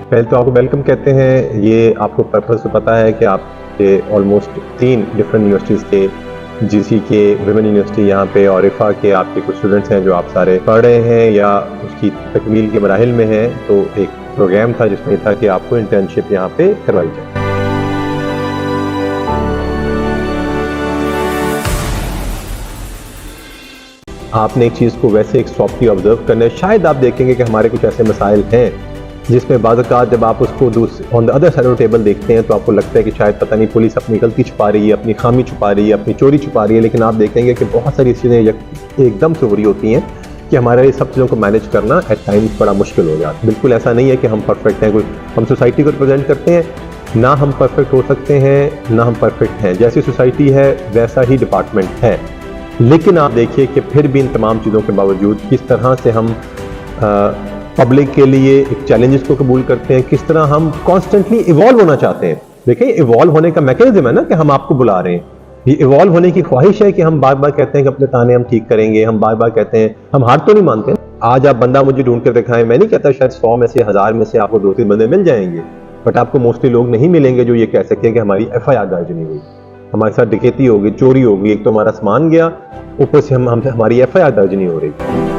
पहले तो आपको वेलकम कहते हैं। ये आपको पर्पस तो पता है कि आपके ऑलमोस्ट 3 डिफरेंट यूनिवर्सिटीज़ के, जीसी के, विमेन यूनिवर्सिटी यहाँ पे और इफ़ा के आपके कुछ स्टूडेंट्स हैं जो आप सारे पढ़ रहे हैं या उसकी तकमील के मराहिल में हैं। तो एक प्रोग्राम था जिसमें था कि आपको इंटर्नशिप यहाँ पे करवाई जाए। आपने एक चीज़ को वैसे एक सॉफ्टली ऑब्जर्व करना है। शायद आप देखेंगे कि हमारे कुछ ऐसे मसाइल हैं जिसमें बाज़-औक़ात जब आप उसको on the other side of table देखते हैं तो आपको लगता है कि शायद पता नहीं पुलिस अपनी गलती छुपा रही है, अपनी खामी छुपा रही है, अपनी चोरी छुपा रही है। लेकिन आप देखेंगे कि बहुत सारी चीज़ें एकदम से हो रही होती हैं कि हमारे सब चीज़ों को मैनेज करना एट टाइम्स बड़ा मुश्किल हो जाता है। बिल्कुल ऐसा नहीं है कि हम परफेक्ट हैं। हम सोसाइटी को रिप्रेजेंट करते हैं, ना हम परफेक्ट हो सकते हैं ना हम परफेक्ट हैं। जैसी सोसाइटी है वैसा ही डिपार्टमेंट है। लेकिन आप देखिए कि फिर भी इन तमाम चीज़ों के बावजूद किस तरह से हम पब्लिक के लिए एक चैलेंजेस को कबूल करते हैं, किस तरह हम कॉन्स्टेंटली इवॉल्व होना चाहते हैं। देखिए इवॉल्व होने का मैकेनिज्म है ना कि हम आपको बुला रहे हैं। ये इवॉल्व होने की ख्वाहिश है कि हम बार बार कहते हैं कि अपने ताने हम ठीक करेंगे, हम बार बार कहते हैं, हम हार तो नहीं मानते। आज आप बंदा मुझे ढूंढ कर दिखाएं, मैं नहीं कहता शायद 100 में से 1000 में से आपको 2-3 बंदे मिल जाएंगे, बट आपको मोस्टली लोग नहीं मिलेंगे जो ये कह सकें कि हमारी FIR दर्ज नहीं हुई, हमारे साथ डकैती होगी, चोरी होगी। एक तो हमारा सामान गया, ऊपर से हमारी FIR दर्ज नहीं हो रही।